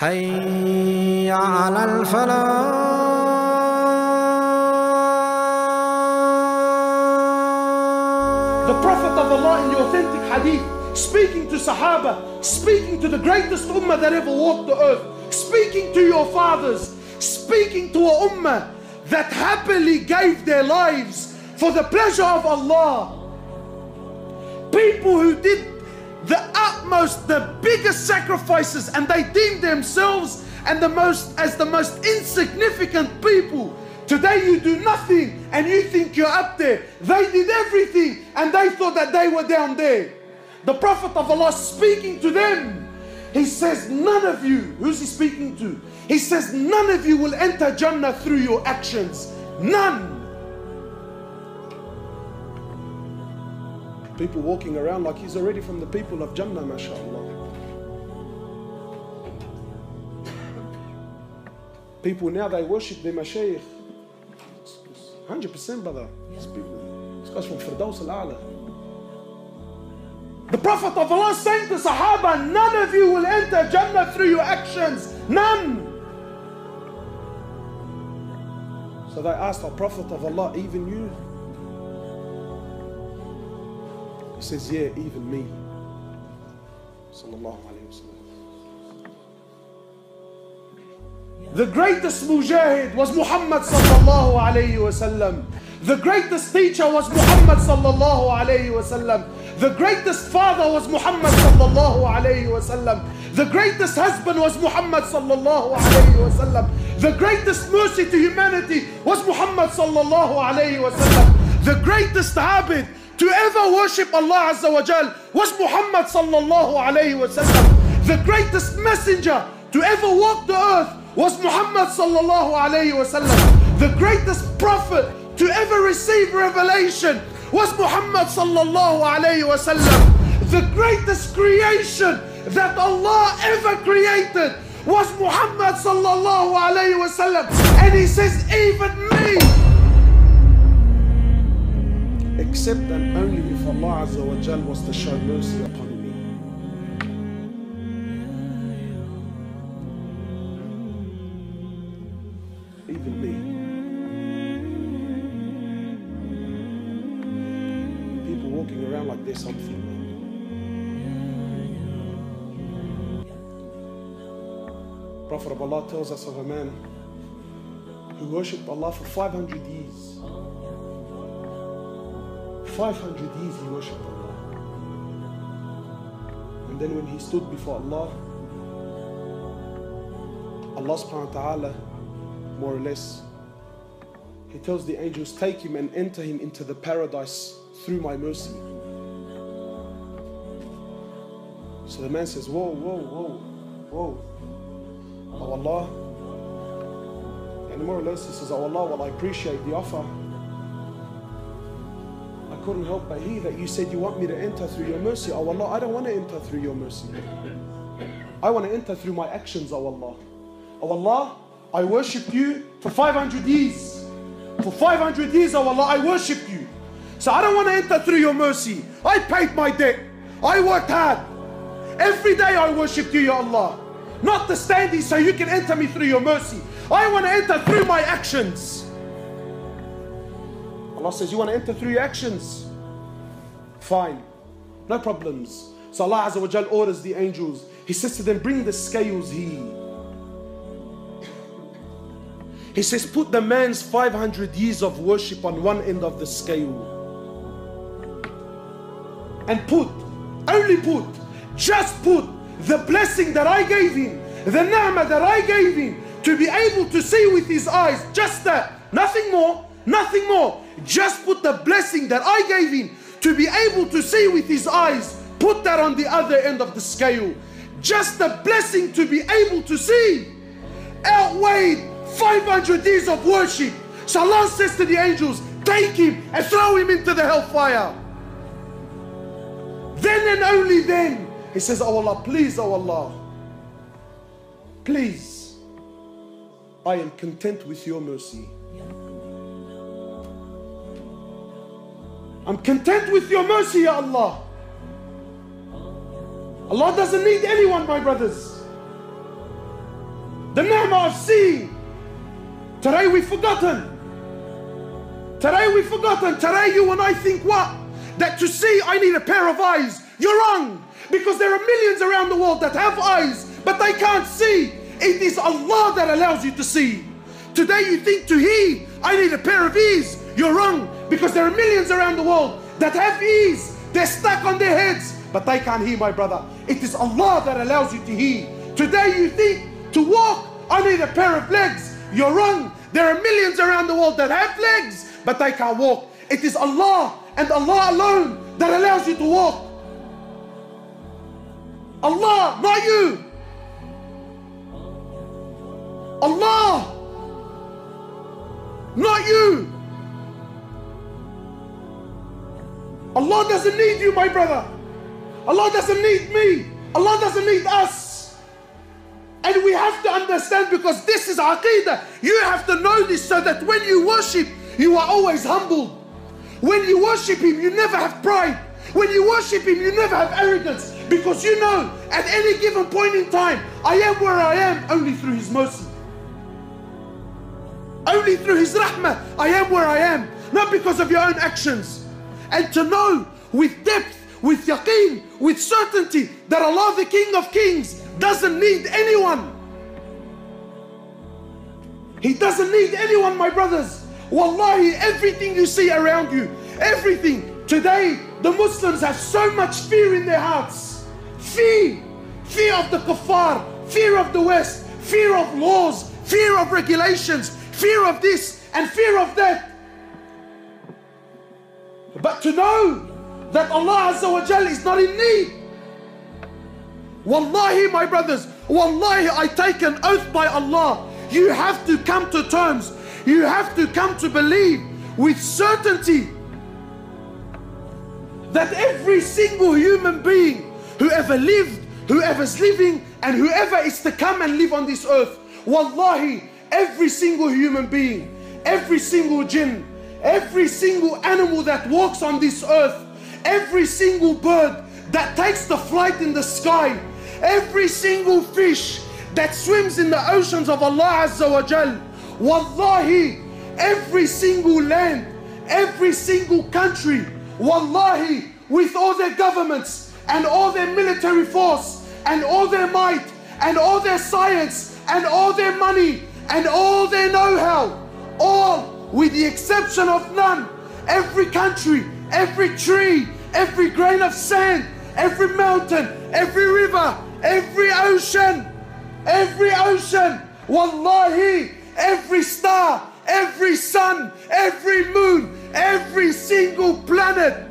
حي على الفلاح. The Prophet of Allah in the authentic hadith, speaking to Sahaba, speaking to the greatest ummah that ever walked the earth, speaking to your fathers, speaking to a ummah that happily gave their lives for the pleasure of Allah. People who did the utmost, the biggest sacrifices, and they deemed themselves as the most insignificant people. Today you do nothing and you think you're up there. They did everything and they thought that they were down there. The Prophet of Allah speaking to them, he says, none of you, who's he speaking to? He says, none of you will enter Jannah through your actions. None. People walking around like he's already from the people of Jannah, mashallah. People now, they worship their mashayikh. 100%, brother. These guys from Firdaus al-A'la. The Prophet of Allah saying to Sahaba, none of you will enter Jannah through your actions. None. So they asked our Prophet of Allah, even you? He says, yeah, even me. Sallallahu alayhi wa sallam. The greatest mujahid was Muhammad sallallahu alayhi wa sallam. The greatest teacher was Muhammad sallallahu alayhi wa sallam. The greatest father was Muhammad sallallahu alayhi wa sallam. The greatest husband was Muhammad sallallahu alayhi wa sallam. The greatest mercy to humanity was Muhammad sallallahu alayhi wa sallam. The greatest abid to ever worship Allah Azza wa Jal was Muhammad sallallahu alayhi wa sallam. The greatest messenger to ever walk the earth was Muhammad sallallahu alayhi wa sallam. The greatest prophet to ever receive revelation was Muhammad sallallahu alayhi wa sallam. The greatest creation that Allah ever created was Muhammad sallallahu alayhi wa sallam. And he says, even me. Except and only if Allah Azza wa Jal was to show mercy upon me. Even me. People walking around like there's something. Prophet of Allah tells us of a man who worshipped Allah for 500 years. 500 years he worshipped Allah. And then when he stood before Allah, Allah subhanahu wa ta'ala, more or less, he tells the angels, take him and enter him into the paradise through my mercy. So the man says, whoa, whoa, whoa, whoa. Oh Allah. And more or less he says, oh Allah, well I appreciate the offer. I couldn't help but hear that you said you want me to enter through your mercy. Oh Allah, I don't want to enter through your mercy. I want to enter through my actions, oh Allah. Oh Allah, I worshipped you for 500 years. For 500 years, oh Allah, I worshipped you. So I don't want to enter through your mercy. I paid my debt. I worked hard. Every day I worshipped you, Ya Allah. Not to stand here so you can enter me through your mercy. I want to enter through my actions. Allah says, you want to enter through your actions? Fine. No problems. So Allah Azza wa Jal orders the angels. He says to them, bring the scales here. He says, put the man's 500 years of worship on one end of the scale. And just put the blessing that I gave him, the ni'mah that I gave him, to be able to see with his eyes, just that, nothing more, nothing more. Just put the blessing that I gave him to be able to see with his eyes, put that on the other end of the scale. Just the blessing to be able to see outweighed 500 years of worship. So Allah says to the angels, take him and throw him into the hellfire. Then and only then, he says, oh Allah, please, oh Allah, please, I am content with your mercy. I'm content with your mercy, Ya Allah. Allah doesn't need anyone, my brothers. The ni'mah of seeing. Today we've forgotten. Today we've forgotten. Today you and I think what? That to see I need a pair of eyes. You're wrong. Because there are millions around the world that have eyes, but they can't see. It is Allah that allows you to see. Today you think to hear, I need a pair of ears. You're wrong. Because there are millions around the world that have ears. They're stuck on their heads, but they can't hear, my brother. It is Allah that allows you to hear. Today you think to walk, I need a pair of legs. You're wrong. There are millions around the world that have legs, but they can't walk. It is Allah and Allah alone that allows you to walk. Allah, not you. Allah, not you. Allah doesn't need you, my brother. Allah doesn't need me. Allah doesn't need us. And we have to understand, because this is Aqeedah. You have to know this so that when you worship, you are always humbled. When you worship Him, you never have pride. When you worship Him, you never have arrogance. Because you know, at any given point in time, I am where I am only through His mercy. Only through His rahmah, I am where I am. Not because of your own actions. And to know with depth, with yaqeen, with certainty, that Allah, the King of Kings, doesn't need anyone. He doesn't need anyone, my brothers. Wallahi, everything you see around you, everything. Today, the Muslims have so much fear in their hearts. Fear. Fear of the kuffar, fear of the West, fear of laws, fear of regulations, fear of this and fear of that. But to know that Allah Azza wa Jal is not in need. Wallahi, my brothers, wallahi, I take an oath by Allah. You have to come to terms. You have to come to believe with certainty that every single human being, whoever lived, whoever's living, and whoever is to come and live on this earth, wallahi, every single human being, every single jinn, every single animal that walks on this earth, every single bird that takes the flight in the sky, every single fish that swims in the oceans of Allah Azza wa Jal, wallahi, every single land, every single country, wallahi, with all their governments and all their military force and all their might and all their science and all their money and all their know-how, all with the exception of none, every country, every tree, every grain of sand, every mountain, every river, every ocean, wallahi, every star, every sun, every moon, every single planet,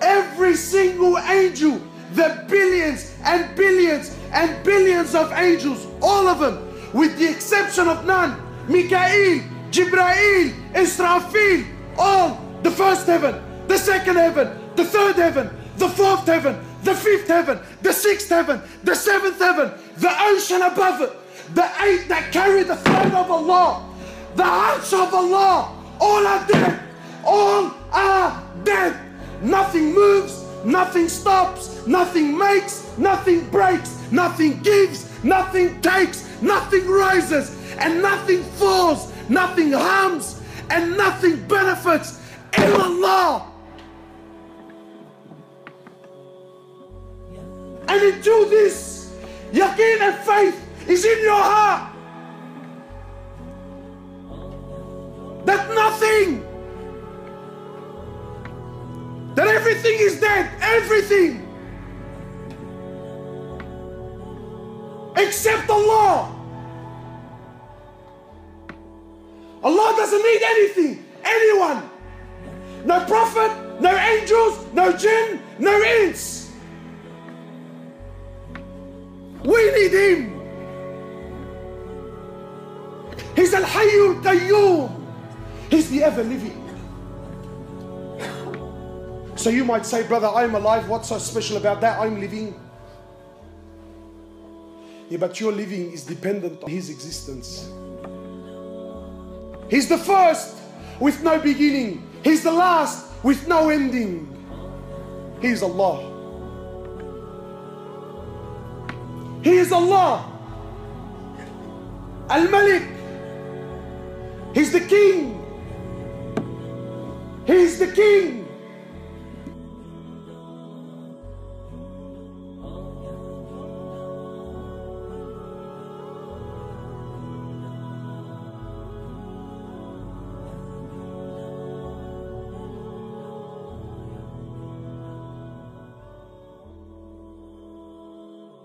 every single angel, the billions and billions and billions of angels, all of them, with the exception of none, Mikael, Jibrail, Israfil, all, the first heaven, the second heaven, the third heaven, the fourth heaven, the fifth heaven, the sixth heaven, the seventh heaven, the ocean above it, the eight that carry the throne of Allah, the arsh of Allah, all are dead. All are dead. Nothing moves, nothing stops, nothing makes, nothing breaks, nothing gives, nothing takes, nothing rises, and nothing falls, nothing harms, and nothing benefits illallah. And until this yaqeen and faith is in your heart, that nothing, that everything is dead, everything, except Allah. Allah doesn't need anything, anyone. No prophet, no angels, no jinn, no ins. We need Him. He's Al-Hayyul Qayyum. He's the ever-living. So you might say, brother, I'm alive. What's so special about that? I'm living. Yeah, but your living is dependent on His existence. He's the first with no beginning. He's the last with no ending. He is Allah. He is Allah. Al-Malik. He's the king. He's the king.